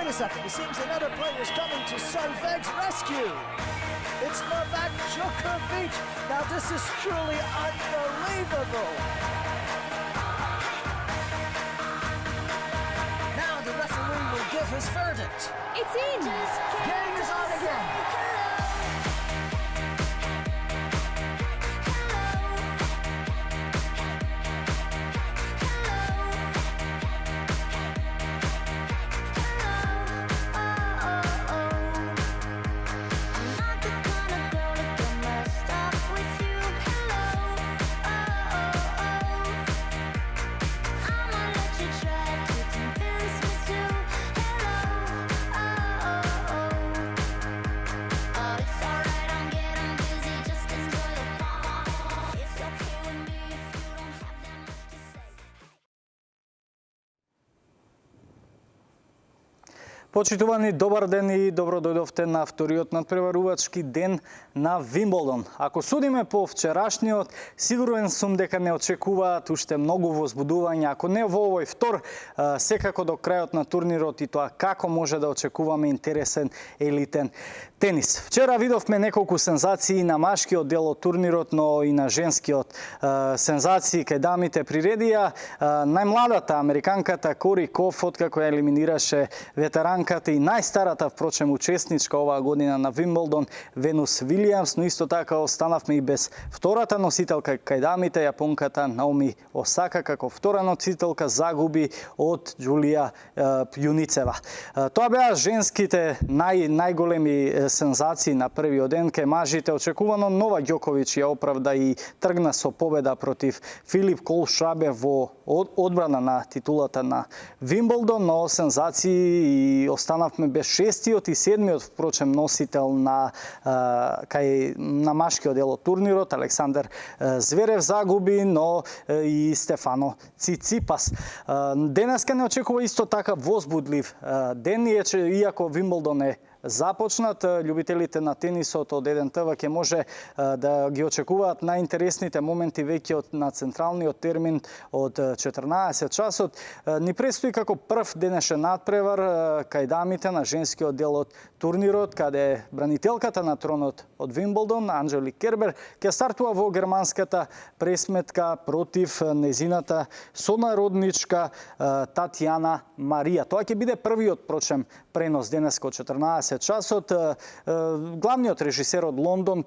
Wait a second, it seems another player is coming to Solveig's rescue. It's Novak Djokovic. Now this is truly unbelievable. Now the referee will give his verdict. It's in. Game is on again. Почитувани, добар ден и добро дојдовте на вториот надпреварувачки ден на Вимболдон. Ако судиме по вчерашниот, сигурен сум дека не очекуваат уште многу возбудување, ако не во овој втор, секако до крајот на турнирот и тоа како може да очекуваме интересен елитен тенис. Вчера видовме неколку сензации на машкиот дел од турнирот, но и на женскиот. Сензации кај дамите приредија најмладата американката Кори Коф, откако ја елиминираше ветеранката и најстарата, впрочем, учесничка оваа година на Вимболдон, Венус Вилијамс, но исто така останавме и без втората носителка кај дамите, јапонката Наоми Осака, како втора носителка загуби од Џулија Јуницева. Тоа беа женските најголеми сензации на првиот ден. Кај мажите очекувано Новак Ѓоковиќ ја оправда и тргна со победа против Филип Колшабе во одбрана на титулата на Вимболдон, но сензации и останавме без шестиот и седмиот, впрочем, носител на машкиот дел од турнирот. Александер Зверев загуби, но и Стефано Циципас. Денеска не очекува исто така возбудлив ден, иако Вимболдон е започнат, љубителите на тенисот од 1ТВ ќе може да ги очекуваат најинтересните моменти веќе на централниот термин од 14 часот. Ни предстои како прв денешен надпревар кај дамите на женскиот дел од турнирот, каде бранителката на тронот од Вимболдон, Анџелик Кербер, ќе стартува во германската пресметка против незината сонародничка Татјана Марија. Тоа ќе биде првиот, прочем, пренос денеска од 14 часот. Главниот режисер од Лондон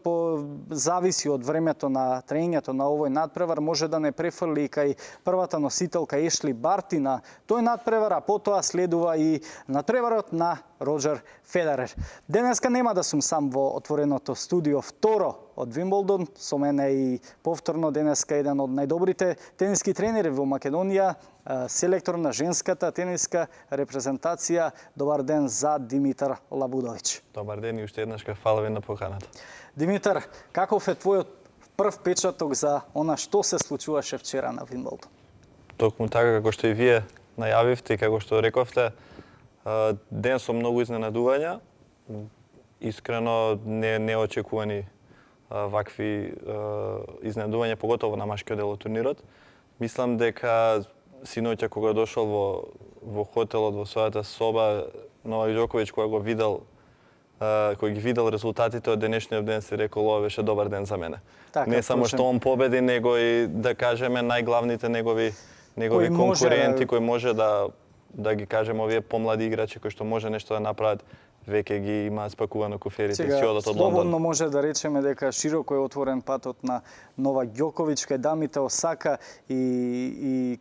зависи од времето на тренењето на овој надпревар, може да не префрли кај првата носителка Ешли Барти на тој надпревар, а потоа следува и надпреварот на Роџер Федерер. Денеска нема да сум сам во отвореното студио второ од Вимболдон. Со мене и повторно денеска еден од најдобрите тениски тренери во Македонија, селектор на женската тениска репрезентација. Добар ден за Димитар Лабудовиќ. Добар ден и уште еднаш фала ви на поканата. Димитар, каков е твојот прв печаток за она што се случуваше вчера на Вимболдон? Токму така како што и вие најавивте и како што рековте, ден со многу изненадувања, искрено неочекувани вакви изненадувања, поготово на машкиот дел од турнирот. Мислам дека синоќа кога дошол во хотелот, во својата соба, Новак Ѓоковиќ кој ги видел резултатите од денешниот ден, се рекол, ова беше добар ден за мене. Така, не само што он победи, него и да кажеме најглавните негови конкуренти кои може да ги кажеме овие помлади играчи кои што може нешто да направат, веќе ги имаат спакувано куферите и си одат од Лондон. Слободно може да речеме дека широко е отворен патот на Новак Ѓоковиќ кај дамите. Осака и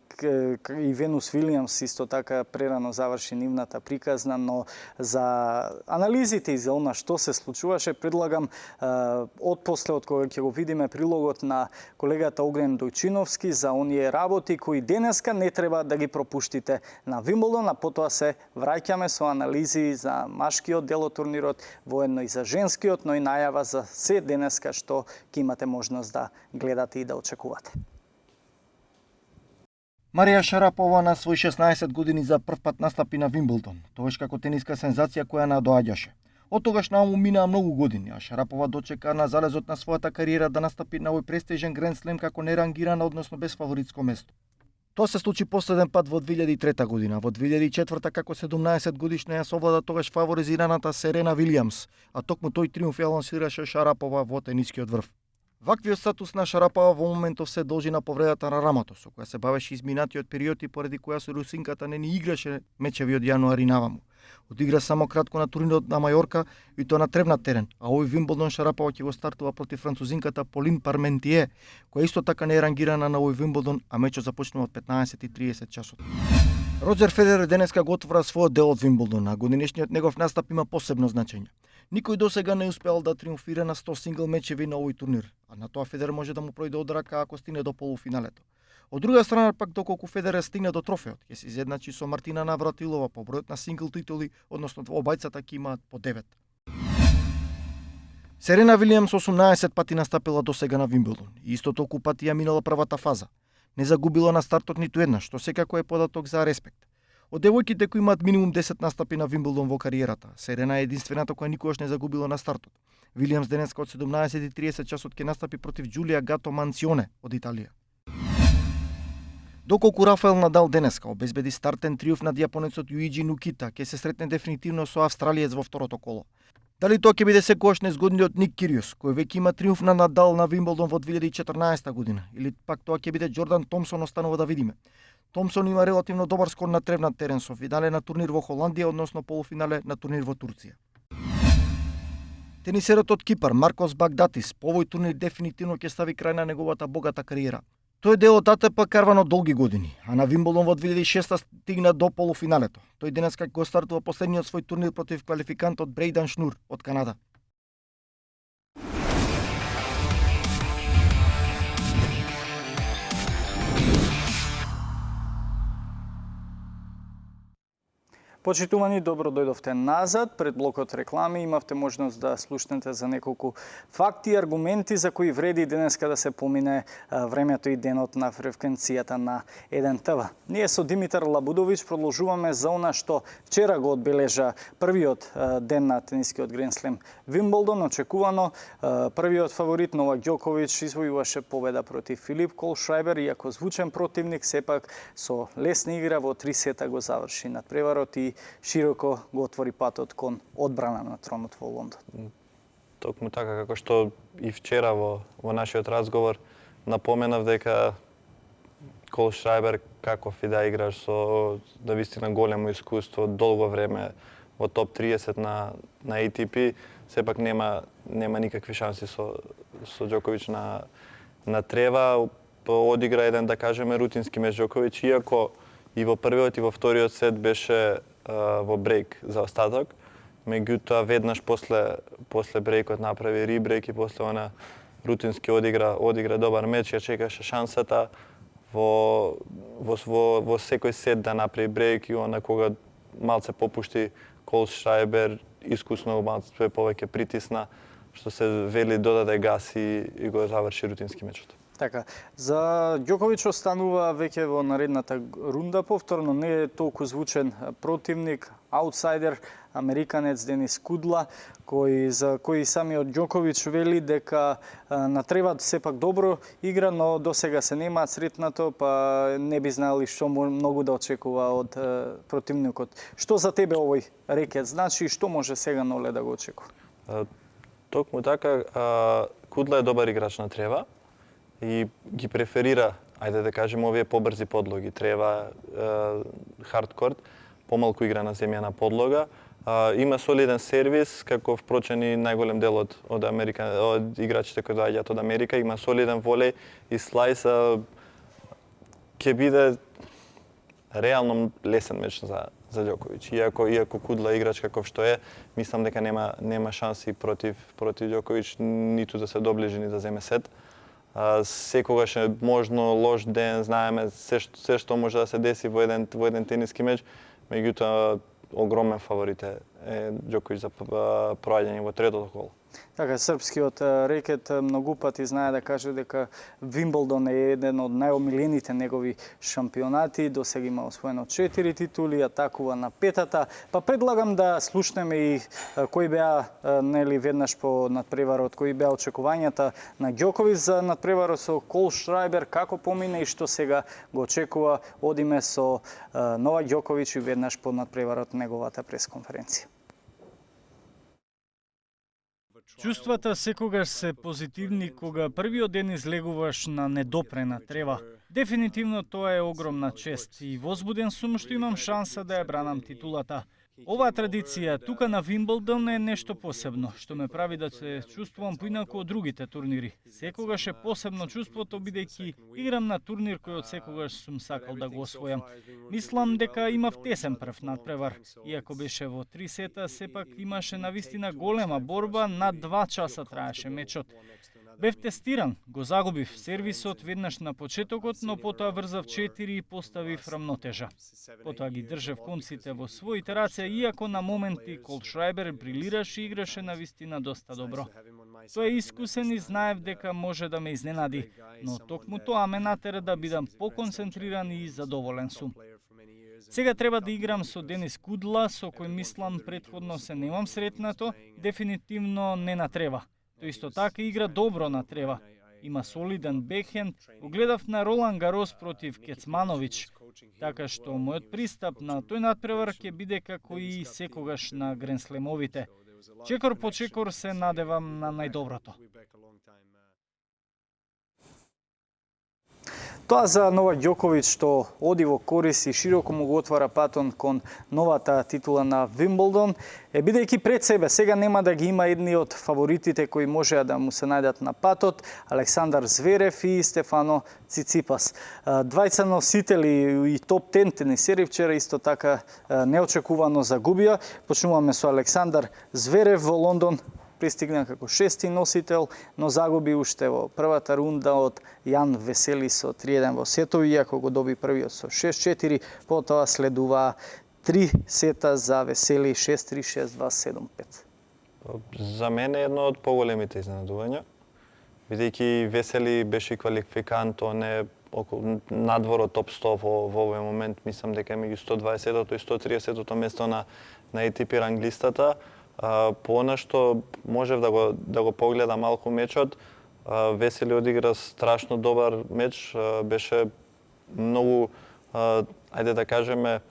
Венус Вилијамс исто така прерано заврши нивната приказна, но за анализите и за она што се случуваше, предлагам отпосле од кога ќе го видиме прилогот на колегата Огнен Дојчиновски за оние работи кои денеска не треба да ги пропуштите на Вимболдон, а потоа се враќаме со анализи за машкиот дел од турнирот, воедно и за женскиот, но и најава за се денеска што ќе имате можност да гледате и да очекувате. Марија Шарапова на свој 16 години за прв пат настапи на Вимболдон, тогаш како тениска сензација која надоаѓаше. Од тогаш наому минаа многу години, а Шарапова дочека на залезот на својата кариера да настапи на овој престижен Гренд Слем како нерангирана, односно без фаворитско место. Тоа се случи последен пат во 2003 година. Во 2004 како 17 годишна ја совлада тогаш фаворизираната Серена Вилијамс, а токму тој триумф ја лансираше Шарапова во тенискиот врв. Ваквиот статус на Шарапова во моментов се должи на повредата на рамото, со која се бавеше изминатиот период и поради која со русинката не ни играше мечеви од јануари наваму. Одигра само кратко на турнирот на Мајорка и тоа на тревнат терен, а овој Вимблдон Шарапова ќе го стартува против французинката Полин Парментие, која исто така не е рангирана на овој Вимблдон, а мечот започнува од 15:30 часот. Роџер Федерер денеска го отвора својот дел од Вимблдон, а годинешниот негов настап има посебно значење. Никој досега не успеал да триумфира на 100 сингл мечеви на овој турнир, а на тоа Федерер може да му пројде од рака ако стигне до полуфиналето. Од друга страна пак доколку Федерер стигне до трофеот, ќе се изедначи со Мартина Навратилова по бројот на сингл титули, односно обајцата ќе имаат по 9. Серена Вилијамс 18 пати настапила досега на Вимблдон и исто толку пати ја минала првата фаза. Не загубила на стартот ниту еднаш, што секако е податок за респект. Од девојките кои имаат минимум 10 настапи на Вимблдон во кариерата, Серена е единствената која никогаш не загубила на стартот. Вилијамс денеска од 17:30 часот ќе настапи против Џулија Гато Манционе од Италија. Доколку Рафаел Надал денеска обезбеди стартен триумф над јапонецот Јуиџи Нукита, ќе се сретне дефинитивно со австралиец во второто коло. Дали тоа ќе биде секогаш незгодниот Ник Кириос, кој веќе има триумф на Надал на Вимблдон во 2014 година, или пак тоа ќе биде Џордан Томсон, останува да видиме. Томсон има релативно добар скор на тревнат терен со финале на турнир во Холандија, односно полуфинале на турнир во Турција. Тенисерот од Кипар Маркос Багдатис по овој турнир дефинитивно ќе стави крај на неговата богата кариера. Тој е дел од АТП карван од долги години, а на Вимблдон во 2006 стигна до полуфиналето. Тој денеска го стартува последниот свој турнир против квалификантот Брейдан Шнур од Канада. Почитувани, добро дојдовте назад. Пред блокот реклами имавте можност да слушнете за неколку факти и аргументи за кои вреди денеска да се помине времето и денот на фреквенцијата на 1 ТВ. Ние со Димитар Лабудовиќ продолжуваме за она што вчера го одбележа првиот ден на тенискиот Гранд Слем Вимблдон. Очекувано првиот фаворит Новак Ѓоковиќ извојуваше победа против Филип Колшрајбер, иако звучен противник, сепак со лесна игра во 3 сета го заврши надпреварот и широко го отвори патот кон одбрана на тронот во Лондон. Токму така како што и вчера во нашиот разговор напоменав дека Колшрајбер каков и да играш со навистина големо искуство, долго време во топ 30 на ATP, сепак нема никакви шанси со Ѓоковиќ на трева. Одигра еден, да кажеме, рутински меч Ѓоковиќ, иако и во првиот и во вториот сет беше во брейк за остаток. Меѓутоа веднаш после брейкот направи рибрейк и после она рутински одигра добар меч, ја чекаше шансата во секој сет да направи брейк и она кога малце попушти Колшрајбер искусно малце повеќе притисна, што се вели додаде гас и го заврши рутински мечот. Така, за Ѓоковиќ останува веќе во наредната рунда повторно, не е толку звучен противник, аутсайдер, американец Денис Кудла, за кој самиот Ѓоковиќ вели дека на треват сепак добро игра, но досега се немаат сретнато, па не би знали што многу да очекува од противникот. Што за тебе овој рекет значи и што може сега Ноле да го очекува? Токму така, Кудла е добар играч на трева и ги преферира, ајде да кажеме, овие побрзи подлоги, трева, хардкорт, помалку игра на земјана подлога. Има солиден сервис, како впрочем и најголем дел од играчите кои доаѓаат од Америка, има солиден волеј и слајс, ќе биде реално лесен меч за Ѓоковиќ. Иако Кудла играч каков што е, мислам дека нема шанси против Ѓоковиќ ниту да се доближи ни да земе сет. Секогаш е можно лош ден, знаеме се што може да се деси во еден тениски меч, меѓутоа огромен фаворит е Ѓоковиќ за проаѓање во третото коло. Така, српскиот рекет многу пати знае да каже дека Вимблдон е еден од најомилените негови шампионати. До сега има освоено 4 титули, атакува на петата. Па предлагам да слушнеме и кои беа нели веднаш по надпреварот, кои беа очекувањата на Ѓоковиќ за надпреварот со Колшрајбер, како помине и што сега го очекува. Одиме со Новак Ѓоковиќ и веднаш по надпреварот неговата пресконференција. Чувствата секогаш се позитивни кога првиот ден излегуваш на недопрена трева. Дефинитивно тоа е огромна чест и возбуден сум што имам шанса да ја бранам титулата. Оваа традиција тука на Вимблдон е нешто посебно, што ме прави да се чувствувам поинаку од другите турнири. Секогаш е посебно чувството бидејќи играм на турнир кој од секогаш сум сакал да го освојам. Мислам дека имав тесен прв надпревар. Иако беше во 3 сета, сепак имаше навистина голема борба, над 2 часа траеше мечот. Бев тестиран, го загубив сервисот веднаш на почетокот, но потоа врзав 4 и поставив рамнотежа. Потоа ги држев конците во своите раце, иако на моменти Колшрајбер брилираше и играше навистина доста добро. Тој е искусен и знаев дека може да ме изненади, но токму тоа ме натера да бидам поконцентриран и задоволен сум. Сега треба да играм со Денис Кудла, со кој мислам претходно се немам сретнато, дефинитивно не на трева. Тој исто така игра добро на трева. Има солиден бекхенд. Го гледав на Ролан Гарос против Кецмановиќ. Така што мојот пристап на тој надпревар ќе биде како и секогаш на гренслемовите. Чекор по чекор се надевам на најдоброто. Тоа за Новак Ѓоковиќ што оди во корис и широко му го отвара патон кон новата титула на Вимблдон, бидејќи пред себе сега нема да ги има едни од фаворитите кои можеа да му се најдат на патот, Александар Зверев и Стефано Циципас. Двајца носители и топ 10 тенисери вчера исто така неочекувано загубија. Почнуваме со Александар Зверев во Лондон. Пристигна како 6-ти носител, но загуби уште во првата рунда од Јан Весели со 3-1 во сетови, иако го доби првиот со 6-4, потоа следува 3 сета за Весели 6-3, 6-2, 7-5. За мене е едно од поголемите изненадувања, бидејќи Весели беше квалификант, он е надвор од топ 100 во овој момент, мислам дека е меѓу 120-тото и 130-тото место на ATP ранглистата. По она што можев да го погледам малку мечот, Весели одигра страшно добар меч, беше многу, ајде да кажеме,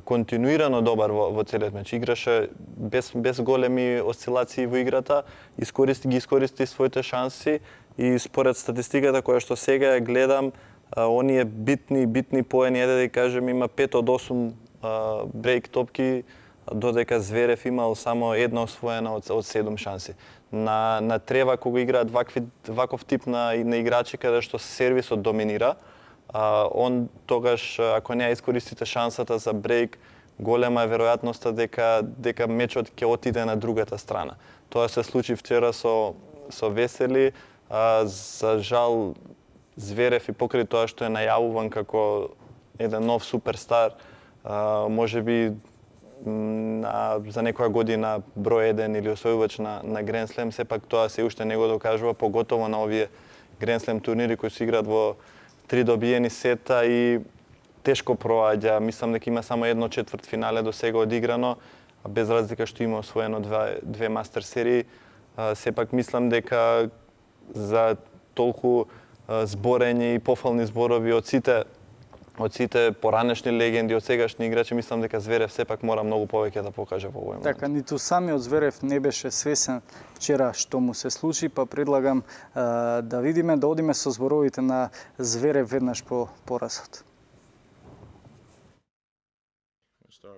континуирано добар во целиот меч. Играше без големи осцилации во играта, ги искористи своите шанси и според статистиката која што сега ја гледам, оние битни поени, ајде да кажем, има 5 од 8 брейк топки, додека Зверев имал само една освоена од 7 шанси. На трева кога играат ваков тип на играчи каде што сервисот доминира, он тогаш ако не ја искористите шансата за брейк, голема е веројатноста дека мечот ќе отиде на другата страна. Тоа се случи вчера со Весели, за жал Зверев и покрај тоа што е најавуван како еден нов суперстар, можеби за некоја година број 1 или освојувач на Гранд Слем, сепак тоа се уште не го докажува, поготово на овие Гранд Слем турнири кои се играат во 3 добиени сета и тешко проаѓа. Мислам дека има само едно четвртфинале до сега одиграно, без разлика што има освоено две мастер серии. Сепак мислам дека за толку зборење и пофални зборови од сите поранешни легенди, од сегашни играчи, мислам дека Зверев сепак мора многу повеќе да покаже во овој момент. Така, ниту самиот Зверев не беше свесен вчера што му се случи, па предлагам да видиме, да одиме со зборовите на Зверев веднаш по поразот.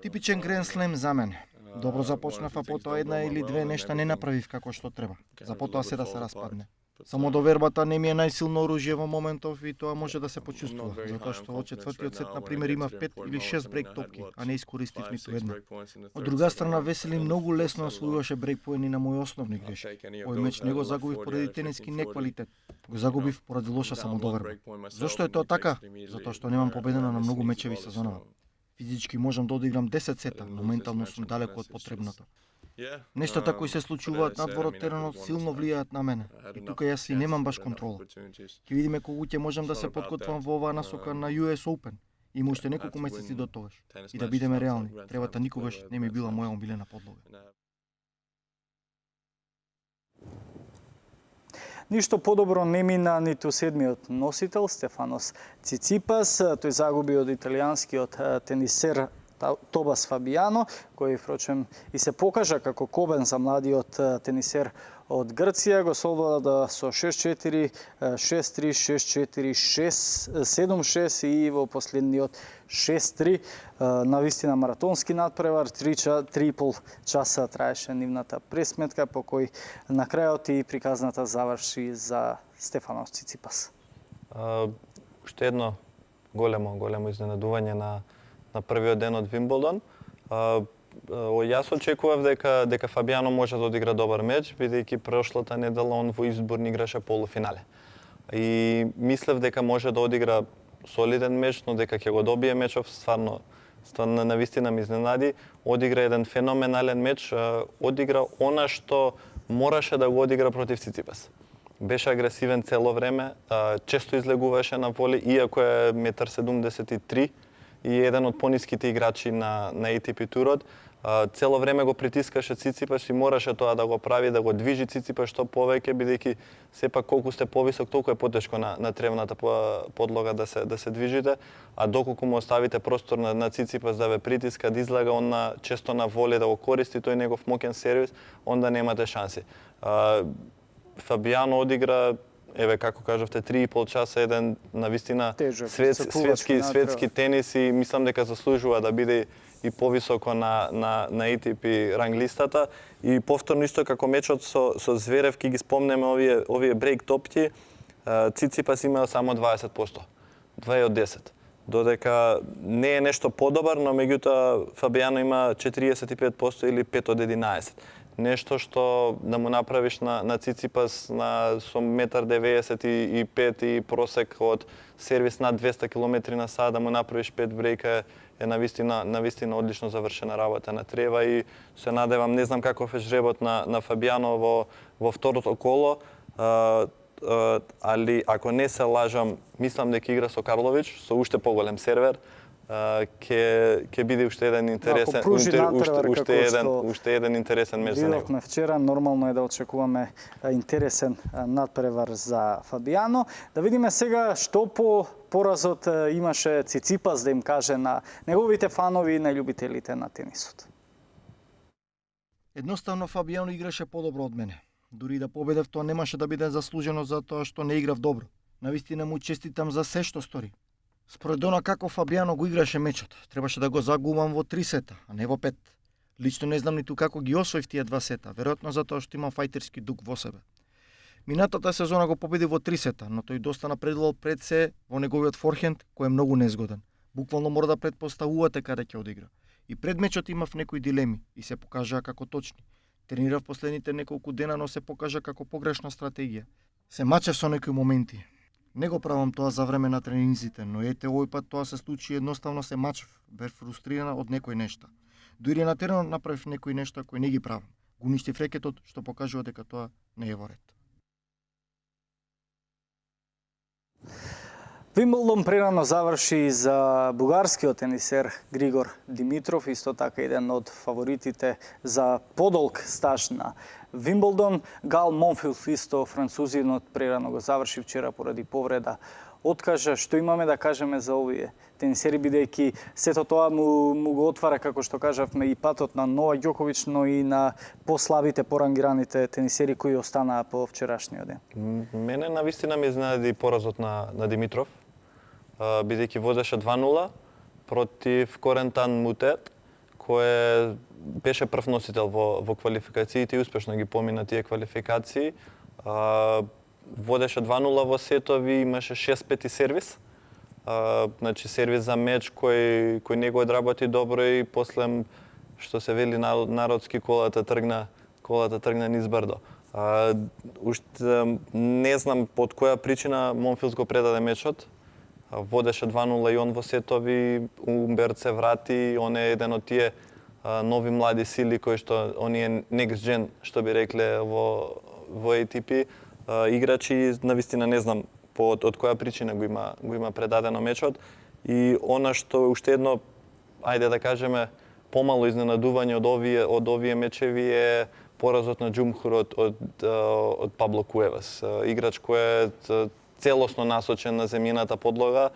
Типичен Гранд Слем за мене. Добро започнав, а потоа една или две нешта не направив како што треба. За потоа се да се распадне. Самодовербата не ми е најсилно оружје во моментов и тоа може да се почувствува, затоа што од четвртиот сет, например, имав 5 или 6 брейк топки, а не искористив ниту една. Од друга страна, Весели многу лесно освојуваше брейк поени на мои основни грешки. Овој меч не го загубив поради тениски неквалитет, го загубив поради лоша самодоверба. Зошто е тоа така? Затоа што немам победено на многу мечеви сезонава. Физички можам да одиграм 10 сета, но ментално сум далеку од потребното. Нештата кои се случуваат надвор од теренот силно влијаат на мене. И тука јас и немам баш контрола. Ќе видиме кога ќе можам да се подготвам во оваа насока на US Open. Има уште неколку месеци до тогаш. И да бидеме реални, тревата никогаш не ми била моја омилена подлога. Ништо подобро не мина ниту седмиот носител Стефанос Циципас. Тој загуби од италијанскиот тенисер Тобас Фабијано, кој впрочем и се покажа како кобен за младиот тенисер од Грција. Го совлада со 6-4, 6-3, 6-4, 7-6 и во последниот 6-3. Навистина маратонски надпревар, 3,5 часа траеше нивната пресметка, по кој на крајот и приказната заврши за Стефанос Циципас. Уште едно големо изненадување на првиот ден од Вимблдон. Јас очекував дека Фабијано може да одигра добар меч, бидејќи прошлата недела он во изборни играше полуфинале. И мислев дека може да одигра солиден меч, но дека ќе го добие мечов, стварно навистина ме изненади. Одигра еден феноменален меч, одигра она што мораше да го одигра против Циципас. Беше агресивен цело време, често излегуваше на воле, иако е 1,73 м, и еден од пониските играчи на ATP турот. Цело време го притискаше Циципас и мораше тоа да го прави, да го движи Циципас што повеќе, бидејќи сепак колку сте повисок, толку е потешко на тревната подлога да се движите, а доколку му оставите простор на Циципас да ве притиска, да излага он често на воле да го користи тој негов мокен сервис, онда немате шанси. Фабијано одигра, еве како кажавте, 3,5 часа, еден навистина светски тенис и мислам дека заслужува да биде и повисоко на ATP ранглистата. И повторно исто како мечот со Зверев, ки ги спомнеме овие брейк топки, Циципас има само 20%, 2 од 10. Додека не е нешто подобар, но меѓутоа Фабијано има 45% или 5 од 11. Нешто што да му направиш на Циципас со 1,95 м и просек од сервис над 200 км/с, да му направиш 5 брейка е навистина одлично завршена работа на трева и се надевам, не знам каков е жребот на Фабијано во второто коло, али ако не се лажам, мислам дека игра со Карлович, со уште поголем сервер, ќе биде уште еден интересен меч за него. Видовме вчера, нормално е да очекуваме интересен надпревар за Фабијано. Да видиме сега што по поразот имаше Циципас да им каже на неговите фанови и на љубителите на тенисот. Едноставно Фабијано играше подобро од мене. Дури да победев, тоа немаше да биде заслужено за тоа што не играв добро. Навистина му честитам за се што стори. Според она како Фабијано го играше мечот, требаше да го загубам во 3 сета, а не во 5. Лично не знам ниту како ги освоив тие 2 сета, веројатно затоа што имам фајтерски дух во себе. Минатата сезона го победи во 3 сета, но тој доста напредувал пред се во неговиот форхенд, кој е многу незгоден. Буквално мора да предпоставувате каде ќе одигра. И пред мечот имав некои дилеми и се покажаа како точни. Тренирав последните неколку дена, но се покажа како погрешна стратегија. Се мачев со некои моменти. Не го правам тоа за време на тренинзите, но ете овој пат тоа се случи, едноставно се мачев, бев фрустрирана од некои нешта. Дури на теренот направив некои нешта кои не ги правам. Го уништив рекетот, што покажува дека тоа не е во ред. Вимблдон прерано заврши за бугарскиот тенисер Григор Димитров, исто така еден од фаворитите за подолг стаж на Вимблдон. Гал Монфилд, исто французинот, прерано го заврши вчера поради повреда. Откажа, што имаме да кажеме за овие тенисери, бидејќи сето тоа му го отвара, како што кажавме, и патот на Новак Ѓоковиќ, но и на послабите, порангираните тенисери кои останаа по вчерашниот ден. Мене навистина ме изненади поразот на Димитров, бидејќи водеше 2-0 против Корентан Мутет, кој беше прв носител во квалификациите и успешно ги помина тие квалификации. Водеше 2-0 во сетови, имаше 6-5 сервис. Значи сервис за меч кој не го одработи добро и после, што се вели народски, колата тргна низ брдо. Уште не знам под која причина Монфилд го предаде мечот. Водеше 2-0 и он во сетови, Умберт се врати, он е еден од тие нови млади сили кои што оние next gen што би рекле во ATP играчи, навистина не знам од која причина го има предадено мечот и она што уште едно, ајде да кажеме, помало изненадување од овие мечеви е поразот на Џумхур од Пабло Куевас. Играч кој е целосно насочен на земјината подлога,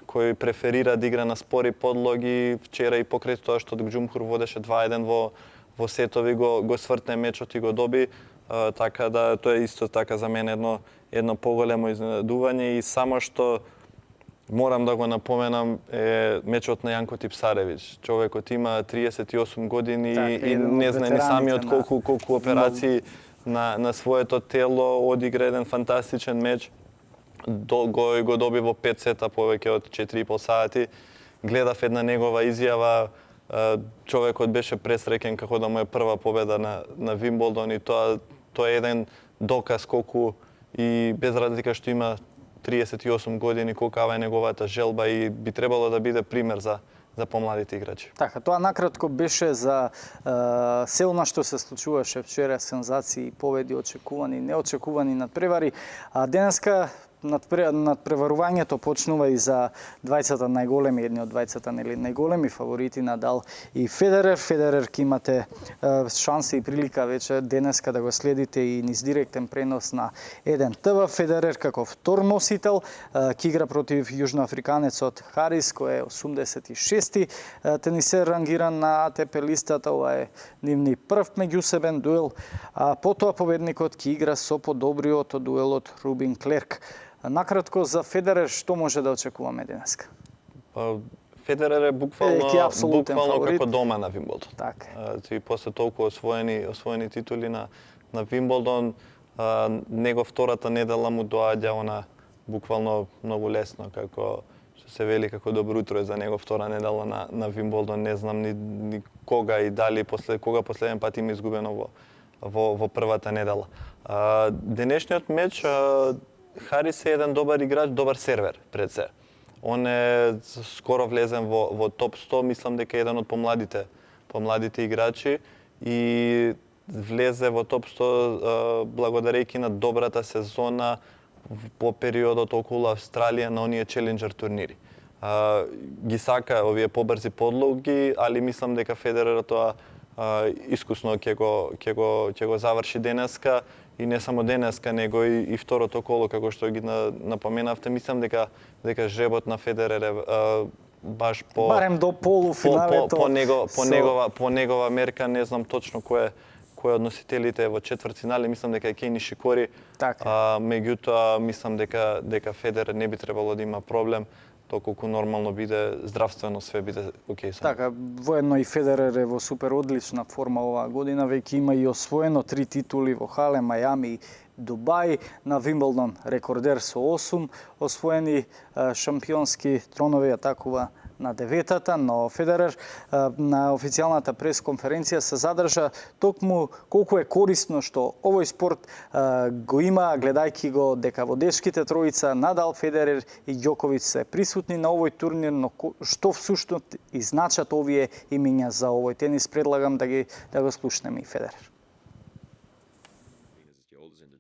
кој преферира да игра на спори подлоги. Вчера и покрај тоа што Џумхур водеше 2-1 во сетови, го свртне мечот и го доби. Така да тоа е исто така за мене едно поголемо изненадување и само што морам да го напоменам е мечот на Јанко Типсаревич. Човекот има 38 години и не знае ни самиот колку операции на своето тело, одигра еден фантастичен меч. Го доби во 5 сета повеќе од 4,5 сати. Гледав една негова изјава, човекот беше пресреќен како да му е прва победа на Вимболдон и тоа е еден доказ колку и без разлика што има 38 години, колкава е неговата желба и би требало да биде пример за помладите играчи. Така, тоа накратко беше за се она што се случуваше вчера, сензации, победи, очекувани, неочекувани надпревари. А денеска надпреварувањето почнува и за двајцата најголеми, едни од двајцата најголеми фаворити Надал и Федерер. Федерер ќе имате шанса и прилика веќе денеска да го следите и низ директен пренос на 1TV. Федерер како втор носител ќе игра против јужноафриканецот Харис, кој е 86-ти тенисер рангиран на ATP листата. Ова е нивни прв меѓусебен дуел, а потоа победникот ќе игра со подобриот од дуелот Рубин Клерк. Накратко за Федерер, што може да очекуваме денеска? Федерер е буквално како дома на Вимболдон. Така. И после толку освоени титули на Вимболдон, него втората недела му доаѓа она буквално многу лесно, како што се вели како добро утро е за него втора недела на Вимболдон. Не знам ни кога и дали кога последен пат им изгубено во првата недела. Денешниот меч, Харис е еден добар играч, добар сервер пред се. Он е скоро влезен во топ 100, мислам дека е еден од помладите играчи и влезе во топ 100 благодарејќи на добрата сезона по периодот околу Австралија на оние челенџер турнири. Ги сака овие побрзи подлоги, али мислам дека Федерер тоа искусно ќе го заврши денеска и не само денеска, него и второто коло, како што ги напоменавте. Мислам дека жребот на Федерер е баш барем до полуфиналето по негова мерка, не знам точно кој од носителите во четвртфинале, мислам дека е Кеј Нишикори. Меѓутоа мислам дека Федерер не би требало да има проблем, доколку нормално биде здравствено све биде окей. Така, воедно и Федерер е во супер одлична форма оваа година, веќе има и освоено 3 титули во Хале, Мајами и Дубај. На Вимболдон рекордер со 8 освоени шампионски тронови, атакува на 9-та, но Федерер на официјалната пресконференција се задржа токму колку е корисно што овој спорт го има, гледајќи го дека водечките тројца Надал, Федерер и Ѓоковиќ се присутни на овој турнир, но што всушност и значат овие имиња за овој тенис, предлагам да го слушнеме и Федерер.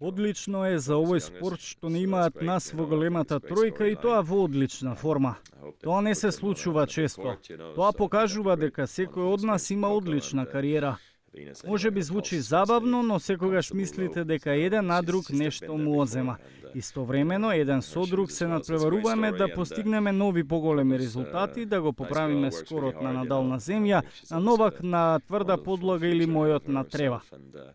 Одлично е за овој спорт што не имаат нас во големата тројка и тоа во одлична форма. Тоа не се случува често. Тоа покажува дека секој од нас има одлична кариера. Може би звучи забавно, но секогаш мислите дека еден на друг нешто му одзема. Истовремено, еден со друг се надпреваруваме да постигнеме нови поголеми резултати, да го поправиме скорот на Надал на земја, на Новак на тврда подлога или мојот на трева.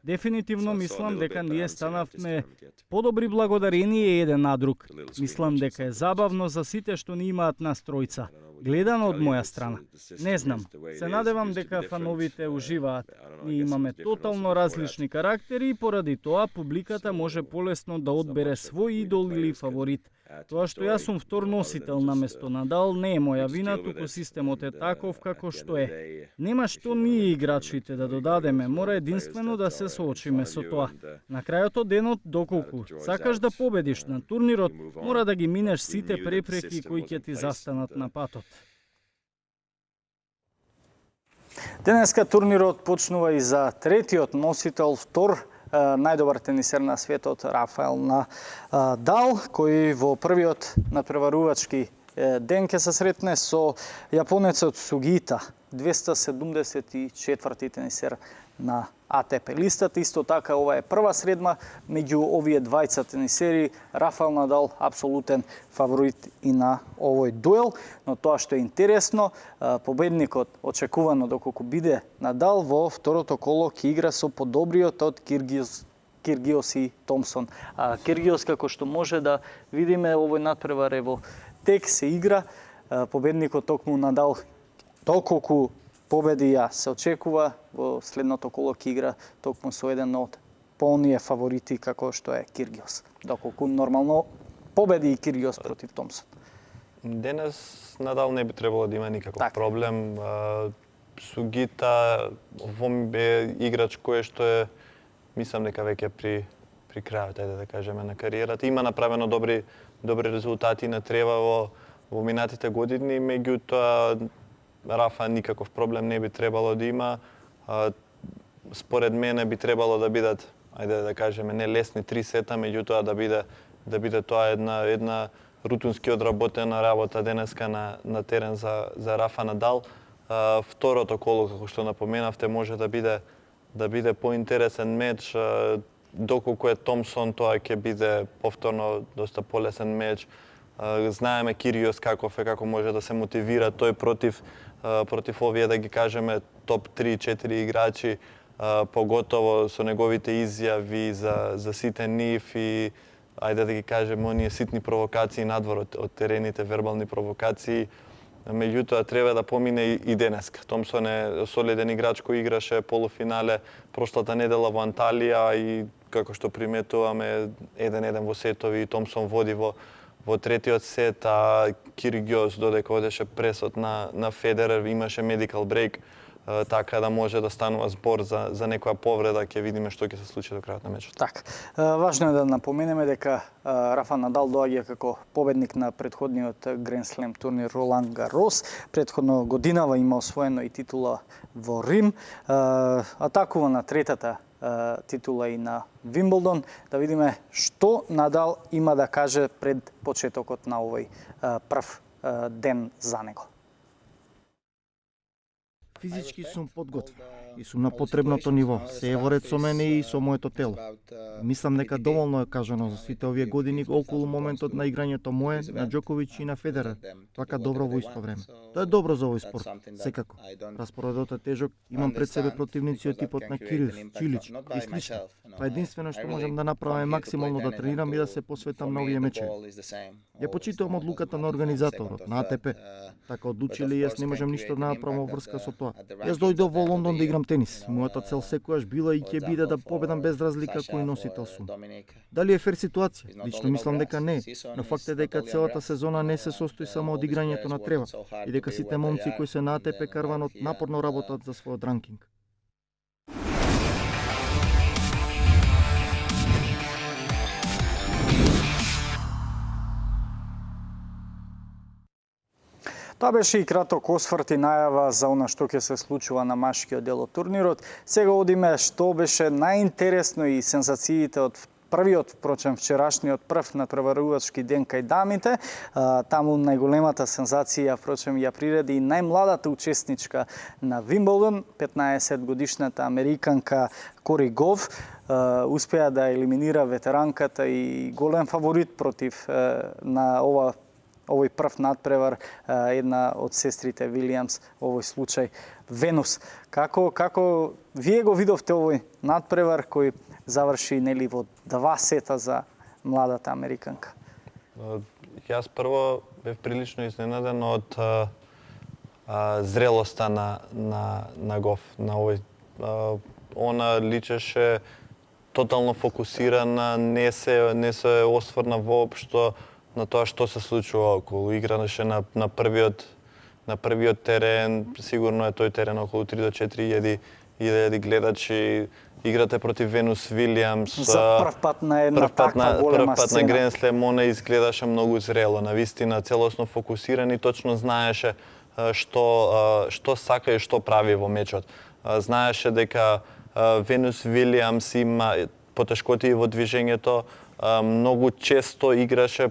Дефинитивно мислам дека ние станавме подобри благодарение еден на друг. Мислам дека е забавно за сите што ни имаат нас тројца. Гледано од моја страна. Не знам, се надевам дека фановите уживаат. Ние имаме тотално различни карактери и поради тоа публиката може полесно да одбере свој идол или фаворит. Тоа што јас сум втор носител наместо Надал не е моја вина, туку системот е таков како што е. Нема што ние играчите да додадеме, мора единствено да се соочиме со тоа. На крајот од денот, доколку сакаш да победиш на турнирот, мора да ги минеш сите препреки кои ќе ти застанат на патот. Денеска турнирот почнува и за третиот носител, втор најдобар тенисер на светот, Рафаел Надал, кој во првиот надпреварувачки ден ќе се сретне со јапонецот Сугита, 274 тенисер на АТП листата. Исто така, ова е прва средба меѓу овие двајца тенисери. Рафаел Надал апсолутен фаворит и на овој дуел, но тоа што е интересно, победникот очекувано доколку биде Надал во второто коло ќе игра со подобриот од Киргиос и Томсон. Киргиос, како што може да видиме, овој надпревар е во тек, се игра. Победникот токму Надал, доколку победи ја се очекува, во следното коло ќе игра токму со еден од полние фаворити како што е Киргиос. Доколку нормално победи и Киргиос против Томсон. Денес Надал не би требало да има никаков проблем. Сугита е играч кој што е, мислам дека веќе при крајот, ајде да кажеме, на кариерата. Има направено добри резултати на трева во минатите години, меѓутоа Рафа никаков проблем не би требало да има. Според мене би требало да бидат, ајде да кажеме, не лесни 3 сета, меѓутоа да биде тоа една рутински одработена работа денеска на терен за Рафа Надал. Второто коло, како што напоменавте, може да биде поинтересен меч. Доколку е Томсон, тоа ќе биде повторно доста полесен меч. Знаеме Киргиос каков е, како може да се мотивира тој против овие, да ги кажеме, топ 3-4 играчи, поготово со неговите изјави за сите нив и, ајде да ги кажеме, оние ситни провокации надвор од терените, вербални провокации. Меѓутоа, треба да помине и денеска. Томсон е солиден играч кој играше полуфинале прошлата недела во Анталија и, како што приметуваме, 1-1 во сетови и Томсон води во третиот сет, а Киргиос додека одеше пресот на Федерер, имаше медикал брейк, така да може да станува збор за некоја повреда, ќе видиме што ќе се случи до крајот на мечот. Така. Важно е да напоменеме дека Рафа Надал доаѓа како победник на претходниот Гранд Слем турнир Ролан Гарос. Претходно годинава има освоено и титула во Рим. Атакува на третата титула и на Вимблдон. Да видиме што Надал има да каже пред почетокот на овој прв ден за него. Физички сум подготвен и сум на потребното ниво. Се е во ред со мене и со моето тело. Мислам дека доволно е кажано за сите овие години околу моментот на играњето мое, на Џоковиќ и на Федерер. Така добро во исто време. Тоа е добро за овој спорт, секако. Распоредот е тежок, имам пред себе противници од типот на Кирилс, Чилич и слични. Па единствено што можам да направам е максимално да тренирам и да се посветам на овие мечеви. Ја почитувам одлуката на организаторот, на АТП. Така одлучиле и јас не можам ништо да направам во врска со тоа. Јас дојдов во Лондон да играм тенис. Мојата цел секогаш била и ќе биде да победам без разлика кој носител сум. Дали е фер ситуација? Лично мислам дека не, но факт е дека целата сезона не се состои само од играњето на трева и дека сите момци кои се на АТП карванот напорно работат за својот ранкинг. Тоа беше и краток осврт и најава за она што ќе се случува на машкиот дел од турнирот. Сега одиме што беше најинтересно и сензациите од првиот, впрочем, вчерашниот прв надпреварувачки ден кај дамите. Таму најголемата сензација, впрочем, ја приреди и најмладата учесничка на Вимблдон, 15-годишната американка Кори Гов. Успеа да елиминира ветеранката и голем фаворит против на овој прв надпревар, една од сестрите Вилијамс, овој случај Венус. Како вие го видовте овој надпревар кој заврши нели во 2 сета за младата американка? Јас прво бев прилично изненаден од зрелоста на Гов, на овој. Она личеше тотално фокусирана, не се осврна воопшто на тоа што се случува околу. Играше на првиот терен, сигурно е тој терен околу 3 до 4 илјади гледачи. Играте против Венус Вилијамс. За прв пат на една таква голема сцена. Прв пат на Гранд Слем, она изгледаше многу зрело, навистина целосно фокусиран и точно знаеше што сака и што прави во мечот. Знаеше дека Венус Вилијамс има потешкоти во движењето, многу често играше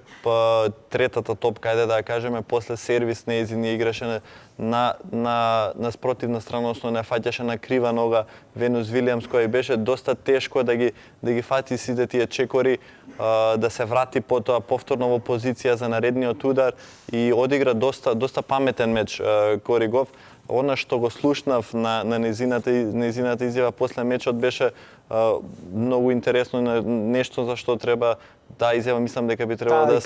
третата топка, ајде да ја кажеме, после сервис нејзин играше на спротивна страна, односно не фаќаше на крива нога Венус Вилијамс, кој беше доста тешко да ги фати сите тие чекори, да се врати потоа повторно во позиција за наредниот удар и одигра доста паметен меч Коригов. Она што го слушнав на незината изјава после мечот беше многу интересно, нешто за што треба изјава, мислам дека би требало да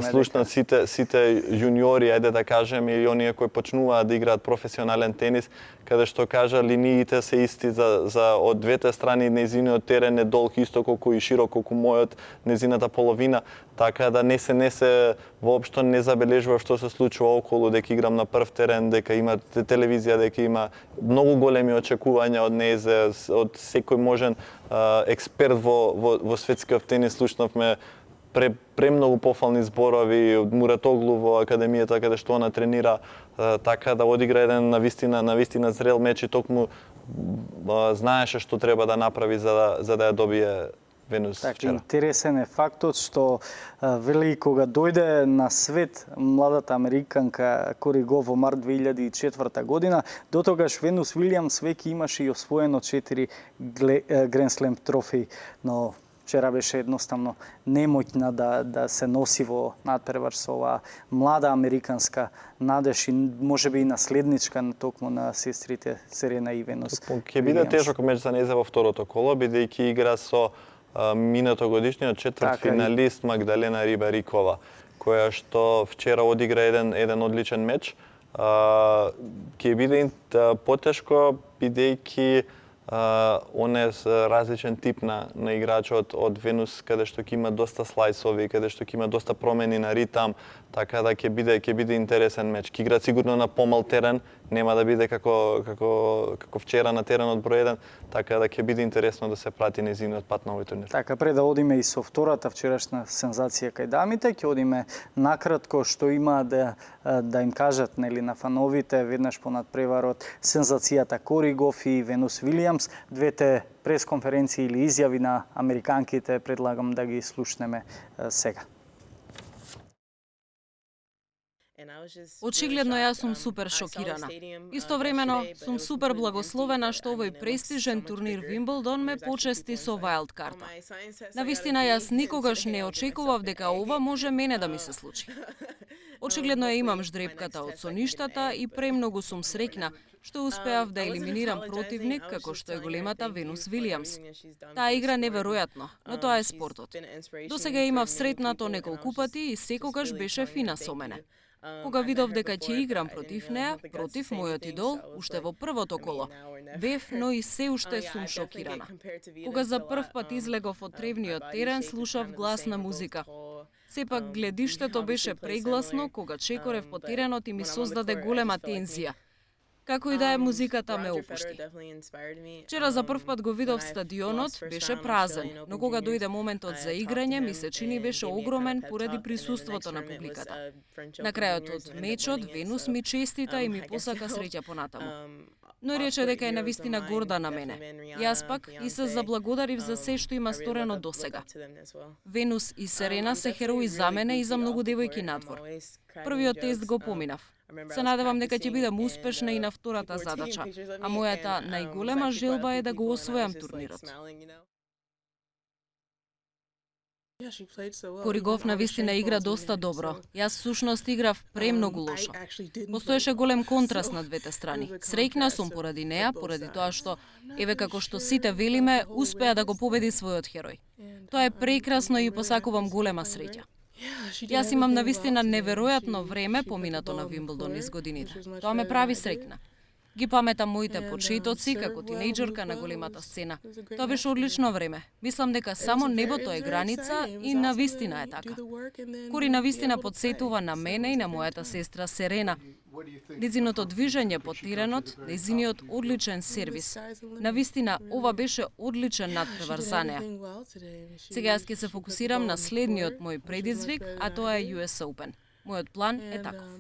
слушнат сите јуниори, ајде да кажеме, или оние кои почнуваат да играат професионален тенис, каде што кажа линиите се исти за од двете страни, незиниот терен е долг исто колку и широк колку мојот, незината половина, така да не се воопшто не забележува што се случува околу, дека играм на прв терен, дека има телевизија, дека има многу големи очекувања од нејзе, од секој можен експерт во светскиот тенис. Слушнавме премногу пофални зборови од Муратоглу во академијата каде што она тренира, така да одигра еден навистина зрел меч и токму знаеше што треба да направи за да ја добие Венус вчера. Интересен е фактот што вели кога дојде на свет младата американка Коригов во март 2004 година, дотогаш Венус Вилијамс веќе имаше и освоено 4 Гранд Слем трофеи, но вчера беше едноставно немоќна да се носи во надпревар со оваа млада американска надеж и можеби и наследничка токму на сестрите Серена и Венус. Ќе биде тежок меч за нејзе во второто коло, бидејќи игра со минатогодишниот четвртфиналист Магдалена Рибарикова, која што вчера одигра еден одличен меч. Ќе биде потешко бидејќи он е различен тип на играчот од Венус, каде што ќе има доста слајсови, каде што ќе има доста промени на ритам, така да ќе биде интересен меч. Ќе играат сигурно на помал терен, нема да биде како вчера на теренот број 1, така да ќе биде интересно да се прати незиниот пат на овој турнир. Така, пред да одиме и со втората вчерашна сензација кај дамите, ќе одиме накратко што има да им кажат на фановите веднаш по надпреварот сензацијата Коригов и Венус Вилијамс. Двете пресконференции или изјави на американките предлагам да ги слушнеме сега. Очигледно јас сум супер шокирана. Истовремено сум супер благословена што овој престижен турнир Вимблдон ме почести со вајлд карта. Навистина јас никогаш не очекував дека ова може мене да ми се случи. Очигледно ја имам ждрепката од соништата и премногу сум среќна што успеав да елиминирам противник како што е големата Венус Вилијамс. Таа игра неверојатно, но тоа е спортот. Досега имав сретнато неколку пати и секогаш беше фина со мене. Кога видов дека ќе играм против неа, против мојот идол, уште во првото коло, бев, но и се уште сум шокирана. Кога за прв пат излегов од тревниот терен, слушав гласна музика. Сепак гледиштето беше прегласно кога чекорев по теренот и ми создаде голема тензија. Како и да е, музиката ме опушти. Вчера за прв пат го видов стадионот, беше празен, но кога дојде моментот за играње, ми се чини беше огромен поради присуството на публиката. На крајот од мечот, Венус ми честита и ми посака среќа понатаму. Но рече дека е навистина горда на мене. Јас пак и се заблагодарив за се што има сторено досега. Венус и Серена се херои за мене и за многу девојки надвор. Првиот тест го поминав. Се надевам дека ќе бидам успешна и на втората задача, а мојата најголема желба е да го освојам турнирот. Коригов навистина игра доста добро. Јас сушност играв премногу лошо. Постоеше голем контраст на двете страни. Среќна сум поради неа, поради тоа што, еве како што сите велиме, успеа да го победи својот херој. Тоа е прекрасно и посакувам голема среќа. Јас имам навистина неверојатно време поминато на Вимблдон низ годините. Тоа ме прави среќна. Ги паметам моите почетоци како тинејџерка на големата сцена. Тоа беше одлично време. Мислам дека само небото е граница и навистина е така. Кори навистина подсетува на мене и на мојата сестра Серена. Нејзиното движење по теренот, нејзиниот одличен сервис. Навистина, ова беше одличен надпревар за неа. Сега јас ќе се фокусирам на следниот мој предизвик, а тоа е US Open. Мојот план е таков.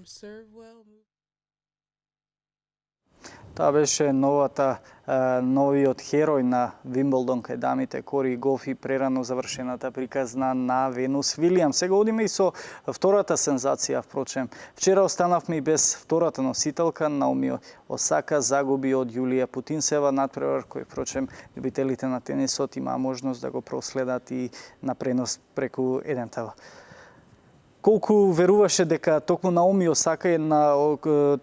Таа беше новиот херој на Вимблдон кај дамите, Кори Гоф, и прерано завршената приказна на Венус Вилијамс. Сега одиме и со втората сензација, впрочем. Вчера останавме и без втората носителка. Наоми Осака загуби од Јулија Путинцева, натпревар кој, впрочем, љубителите на тенисот имаа можност да го проследат и на пренос преку ЕДН-тв. Колку веруваше дека токму Наоми Осака е една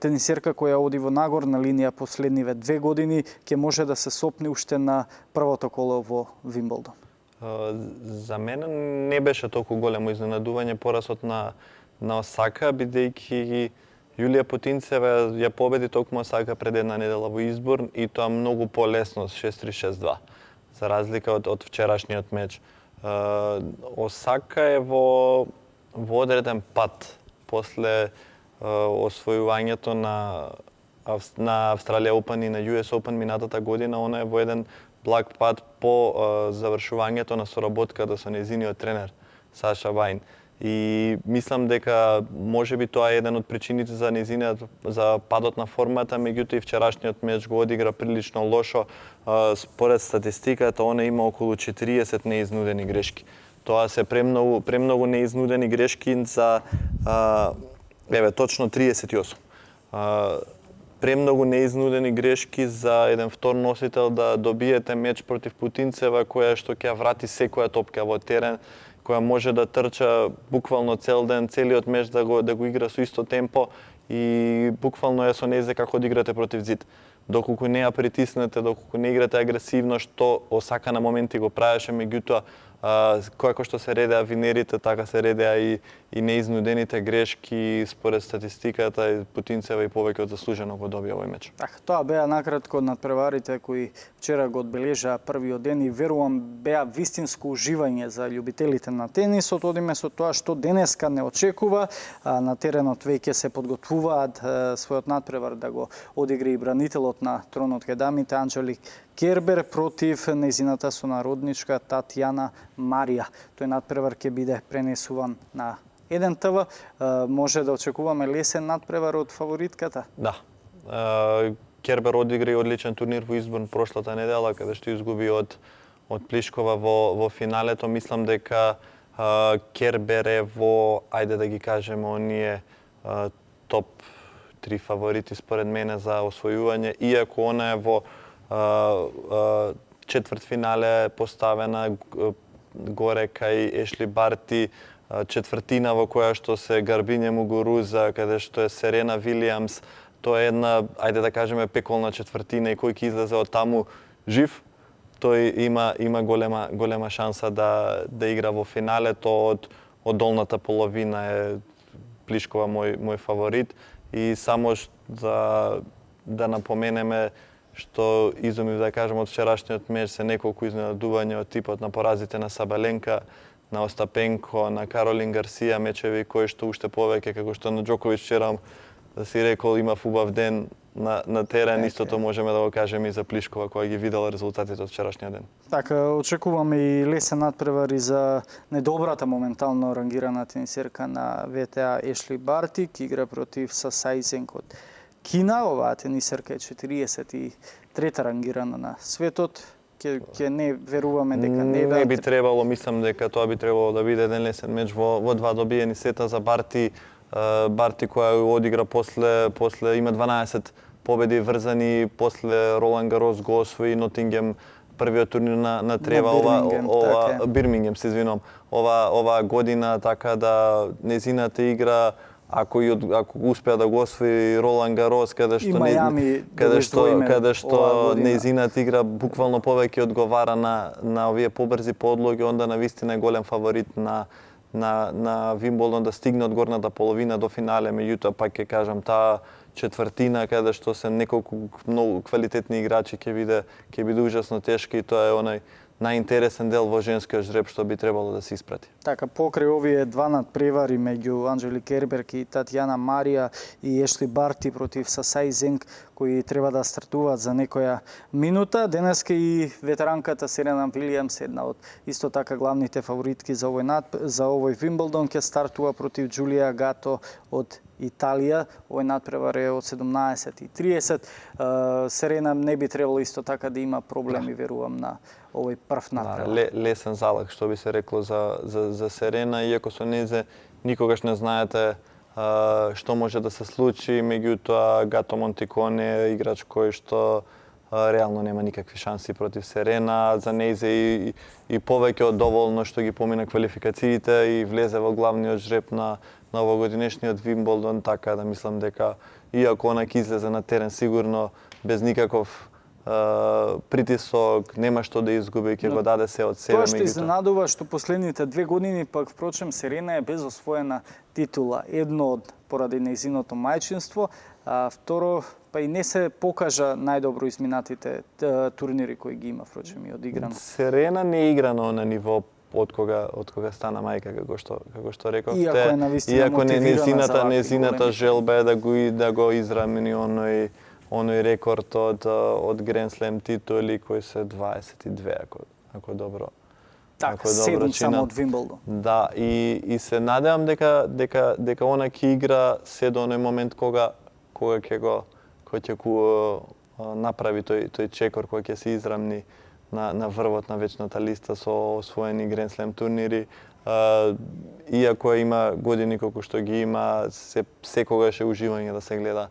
тенисерка која оди во нагорна линија последниве 2 години, ќе може да се сопне уште на првото коло во Вимблдон? За мене не беше толку големо изненадување поразот на Осака, бидејќи Јулија Путинцева ја победи токму Осака пред една недела во избор, и тоа многу полесно, 6-3-6-2, за разлика од вчерашниот меч. Осака е во одреден пат после освојувањето на Австралија Open и на US Open минатата година. Она е во еден благ пат по завршувањето на соработката со нејзиниот тренер Саша Вајн. И мислам дека можеби тоа е еден од причините за падот на формата, меѓутоа и вчерашниот меч го одигра прилично лошо. Според статистиката, она има околу 40 неизнудени грешки. Тоа се премногу неизнудени грешки за точно 38. Премногу неизнудени грешки за еден втор носител да добиете меч против Путинцева, која што ќе врати секоја топка во терен, која може да трча буквално цел ден, целиот меч да го игра со исто темпо, и буквално е со незе како да играте против зид. Доколку не ја притиснете, доколку не играте агресивно, што Осака на моменти го правеше, меѓутоа како што се редеа винерите, така се редеа и неизнудените грешки. Според статистиката, Путинцева и повеќе од заслужено го добија овој меч. Тоа беа накратко надпреварите кои вчера го одбележаа првиот ден, и верувам беа вистинско уживање за љубителите на тенисот. Одиме со тоа што денеска не очекува. На теренот веќе се подготвуваат својот надпревар да го одигра и бранителот на тронот кај дамите Анџелик Кербер против нејзината сонародничка Татјана Марија. Тој надпревар ќе биде пренесуван на ЕДН-тв. Може да очекуваме лесен надпревар од фаворитката? Да. Кербер одигра и одличен турнир во Изборн прошлата недела, каде што изгуби од Плишкова во финалето. Мислам дека Кербер е во, ајде да ги кажеме, оние топ 3 фаворити според мене за освојување, иако она е во четвртфинале поставена горе кај Ешли Барти, четвртина во која што се Гарбиње Мугуруза, каде што е Серена Вилијамс. Тоа е една, ајде да кажеме, пеколна четвртина, и кој ќе излезе од таму жив, тој има голема шанса да игра во финалето. Од долната половина е Плишкова мој фаворит, и само да напоменеме што изумив да кажем од вчерашниот меч се неколку изненадувања од типот на поразите на Сабаленка, на Остапенко, на Каролин Гарсија, мечеви кои што уште повеќе, како што на Џоковиќ вчера да си рекол има убав ден на терен, истото можеме да го кажеме и за Плишкова која ги видела резултатите од вчерашниот ден. Така, очекуваме и лесен надпревар и за недобрата моментално рангирана тенисерка на ВТА Ешли Барти, ки игра против Сасајзенк од Кина. Оваа тенисерка е 43-та рангирана на светот. Ќе не веруваме дека не би требало, мислам дека тоа би требало да биде еден лесен меч во 2 добиени сета за Барти. Барти која одигра после има 12 победи врзани, после Ролан Гарос го освои Нотингем, првиот турнир на Трева, Бирмингем, се извинувам, ова година, така да незината игра, ако успеа да го освои Ролан Гарос, каде што нејзината игра буквално повеќе одговара на овие побрзи подлоги, онда навистина е голем фаворит на Вимблдон да стигне од горната половина до финале, меѓутоа пак ќе кажам, таа четвртина каде што се неколку многу квалитетни играчи ќе биде ужасно тешка, и тоа е онај најинтересен дел во женскиот жреб што би требало да се испрати. Така, покрај овие два надпревари меѓу Анџелик Кербер и Татјана Марија и Ешли Барти против Сасајзенк, кои треба да стартуваат за некоја минута, денеска и ветеранката Серена Вилијамс, една од исто така главните фаворитки за овој Вимблдон, ќе стартува против Џулија Гато од Италија. Овој надпревар е од 17:30. Серена не би требало исто така да има проблеми, верувам, на овој прв надпревар. Лесен залог, што би се рекло за Серена, иако со незе никогаш не знаете што може да се случи, меѓутоа Гато Монтиконе е играч кој што реално нема никакви шанси против Серена, за нејзе и повеќе од доволно што ги помина квалификациите и влезе во главниот жреб на овогодинешниот Вимболдон, така да мислам дека иако она ќе излезе на терен сигурно без никаков притисок, нема што да изгуби, ќе го даде се од себе. Тоа што изненадува што последните 2 години пак впрочем Серена е без освоена титула. Едно од поради нејзиното мајчинство, а второ па и не се покажа најдобро изминатите турнири кои ги има впрочем и одиграно. Серена не е играно на ниво од кога стана мајка, како што рековте. Иако е навистина мотивирана за незината желба е да го израмени оној рекорд од Grand Slam титули кои се 22 ако добро. Така, 7 само од Вимболдон. Да, и се надевам дека она ќе игра се до оној момент кога ќе го направи тој чекор кој ќе се израмни на врвот на вечната листа со освоени Grand Slam турнири. Иако има години колку што ги има, секогаш е уживање да се гледа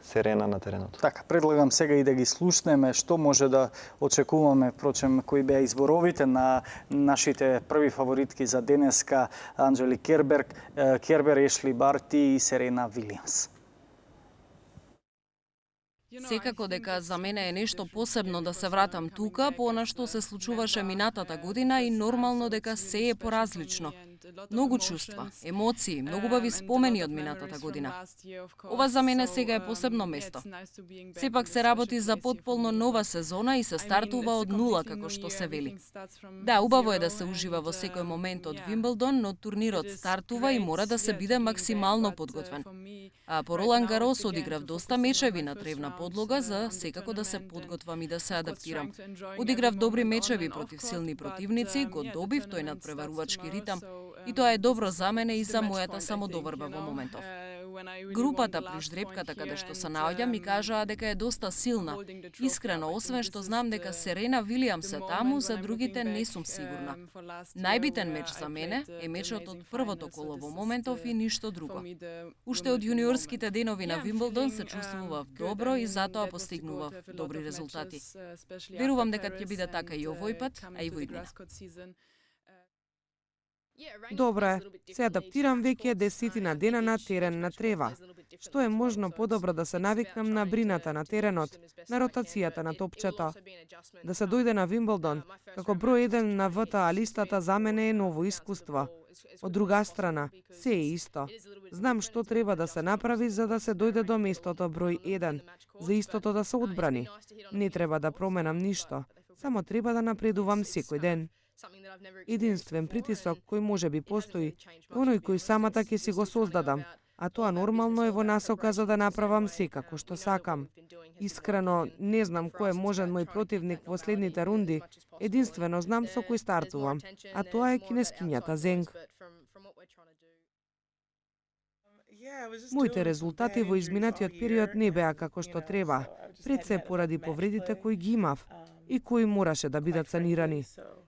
Серена на теренот. Така, предлагам сега и да ги слушнеме што може да очекуваме, впрочем, кои беа изборовите на нашите први фаворитки за денеска, Анџели Кербер, Ешли Барти и Серена Вилијамс. Секако дека за мене е нешто посебно да се вратам тука, по она што се случуваше минатата година и нормално дека се е поразлично. Многу чувства, емоции, многу убави спомени од минатата година. Ова за мене сега е посебно место. Сепак се работи за потполно нова сезона и се стартува од нула, како што се вели. Да, убаво е да се ужива во секој момент од Вимбелдон, но турнирот стартува и мора да се биде максимално подготвен. А по Ролан Гарос одиграв доста мечеви на тревна подлога за секако да се подготвам и да се адаптирам. Одиграв добри мечеви против силни противници, го добив тој надпреварувачки ритам и тоа е добро за мене и за мојата самодоврба во моментов. Групата плюс ждрепката каде што се наоѓам ми кажаа дека е доста силна. Искрено, освен што знам дека Серена Вилијамс е таму, за другите не сум сигурна. Најбитен меч за мене е мечот од првото коло во моментов и ништо друго. Уште од јуниорските денови на Вимбелдон се чувствував добро и затоа постигнував добри резултати. Верувам дека ќе биде така и овој пат, а и во иднина. Добро е, се адаптирам веќе 10 дена на терен на трева. Што е можно подобро да се навикнам на брината на теренот, на ротацијата на топчето. Да се дојде на Вимбелдон, како број 1 на ВТА листата за мене е ново искуство. Од друга страна, се е исто. Знам што треба да се направи за да се дојде до местото број 1, за истото да се одбрани. Не треба да променам ништо, само треба да напредувам секој ден. Единствен притисок кој може би постои, оној кој самата ќе си го создадам, а тоа нормално е во насока за да направам секако што сакам. Искрено, не знам кој е можен мој противник во следните рунди, единствено знам со кој стартувам, а тоа е кинескињата Зенг. Моите резултати во изминатиот период не беа како што треба, пред се поради повредите кои ги имав и кои мораше да бидат санирани.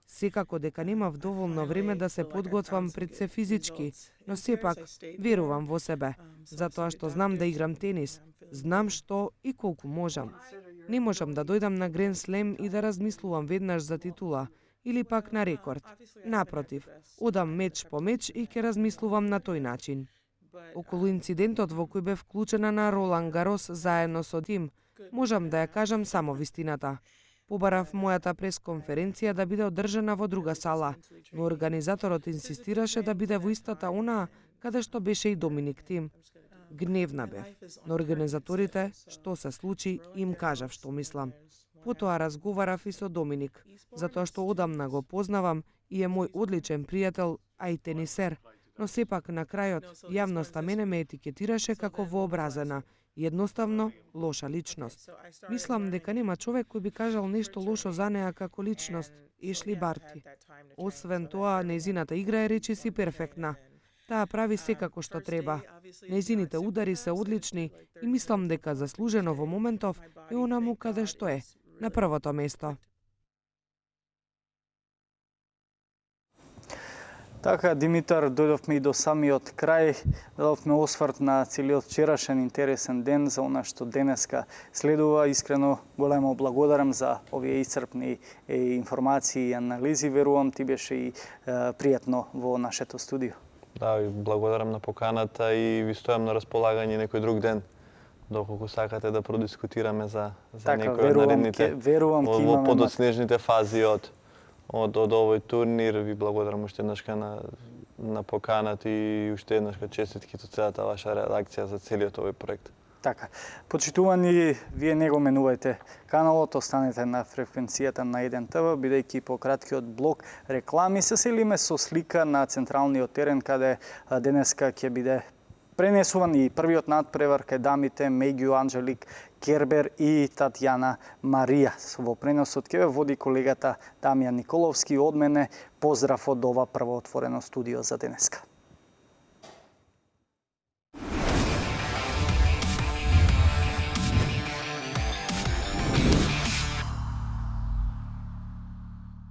Секако дека немав доволно време да се подготвам пред се физички, но сепак верувам во себе, затоа што знам да играм тенис, знам што и колку можам. Не можам да дојдам на Grand Slam и да размислувам веднаш за титула, или пак на рекорд. Напротив, одам меч по меч и ќе размислувам на тој начин. Околу инцидентот во кој бев вклучена на Ролан Гарос заедно со тим, можам да ја кажам само вистината. Побарав мојата пресконференција да биде одржана во друга сала, но организаторот инсистираше да биде во истата онаа каде што беше и Доминик Тим. Гневна бев, но организаторите, што се случи, им кажав што мислам. Потоа разговарав и со Доминик, затоа што одамна го познавам и е мој одличен пријател, а и тенисер, но сепак на крајот јавноста мене ме етикетираше како вообразена, едноставно лоша личност. Мислам дека нема човек кој би кажал нешто лошо за неа како личност, Ешли Барти. Освен тоа, нејзината игра е речиси перфектна. Таа прави секако што треба. Нејзините удари се одлични и мислам дека заслужено во моментов е онаму каде што е, на првото место. Така, Димитар, дојдовме и до самиот крај. Дадовме осврт на целиот вчерашен интересен ден за она што денеска следува. Искрено големо благодарам за овие исцрпни информации и анализи. Верувам ти беше и пријатно во нашето студио. Да, ви благодарам на поканата и ви стојам на располагање некој друг ден, доколку сакате да продискутираме за некој од наредните во подоцнежните фази од овој турнир. Ви благодарам уште еднашка на поканата и уште еднашка честитки до целата ваша редакција за целиот овој проект. Така, почитувани, вие не го менувајте каналот, останете на фреквенцијата на 1 ТВ, бидејќи по краткиот блок реклами се селиме со слика на централниот терен, каде денеска ќе биде пренесуван и првиот надпревар кај дамите Меѓу Анџелик Кербер и Татјана Марија. Во преносот ќе ве води колегата Дамјан Николовски. Од мене поздрав од ова прво отворено студио за денеска.